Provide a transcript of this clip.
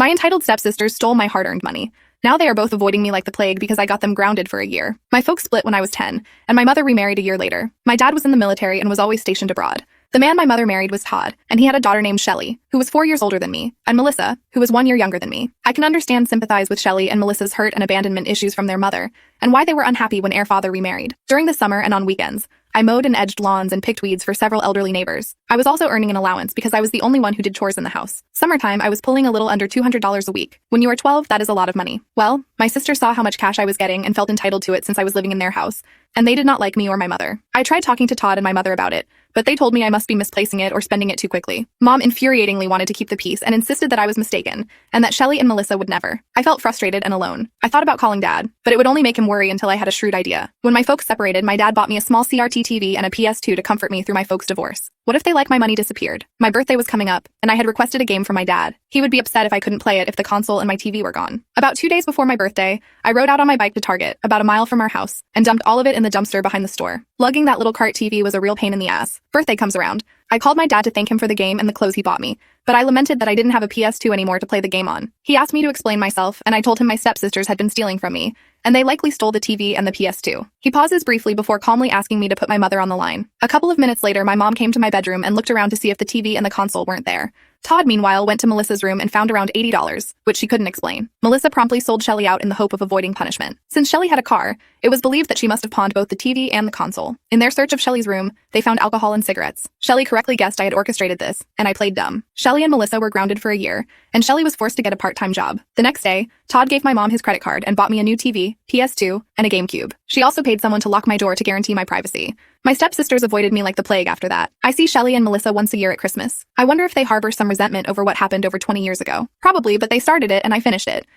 My entitled stepsisters stole my hard-earned money. Now they are both avoiding me like the plague because I got them grounded for a year. My folks split when I was 10, and my mother remarried a year later. My dad was in the military and was always stationed abroad. The man my mother married was Todd, and he had a daughter named Shelley, who was 4 years older than me, and Melissa, who was 1 year younger than me. I can understand sympathize with Shelley and Melissa's hurt and abandonment issues from their mother, and why they were unhappy when their father remarried. During the summer and on weekends, I mowed and edged lawns and picked weeds for several elderly neighbors. I was also earning an allowance because I was the only one who did chores in the house. Summertime, I was pulling a little under $200 a week. When you are 12, that is a lot of money. Well, my sister saw how much cash I was getting and felt entitled to it since I was living in their house, and they did not like me or my mother. I tried talking to Todd and my mother about it, but they told me I must be misplacing it or spending it too quickly. Mom infuriatingly wanted to keep the peace and insisted that I was mistaken, and that Shelley and Melissa would never. I felt frustrated and alone. I thought about calling Dad, but it would only make him worry until I had a shrewd idea. When my folks separated, my dad bought me a small CRT TV and a PS2 to comfort me through my folks' divorce. What if they like my money disappeared? My birthday was coming up, and I had requested a game from my dad. He would be upset if I couldn't play it if the console and my TV were gone. About 2 days before my birthday, I rode out on my bike to Target, about a mile from our house, and dumped all of it in the dumpster behind the store. Lugging that little cart TV was a real pain in the ass. Birthday comes around. I called my dad to thank him for the game and the clothes he bought me, but I lamented that I didn't have a PS2 anymore to play the game on. He asked me to explain myself, and I told him my stepsisters had been stealing from me, and they likely stole the TV and the PS2. He pauses briefly before calmly asking me to put my mother on the line. A couple of minutes later, my mom came to my bedroom and looked around to see if the TV and the console weren't there. Todd, meanwhile, went to Melissa's room and found around $80, which she couldn't explain. Melissa promptly sold Shelley out in the hope of avoiding punishment. Since Shelley had a car, it was believed that she must have pawned both the TV and the console. In their search of Shelley's room, they found alcohol and cigarettes. Shelley correctly guessed I had orchestrated this, and I played dumb. Shelley and Melissa were grounded for a year, and Shelley was forced to get a part-time job. The next day, Todd gave my mom his credit card and bought me a new TV, PS2, and a GameCube. She also paid someone to lock my door to guarantee my privacy. My stepsisters avoided me like the plague after that. I see Shelley and Melissa once a year at Christmas. I wonder if they harbor some resentment over what happened over 20 years ago. Probably, but they started it and I finished it.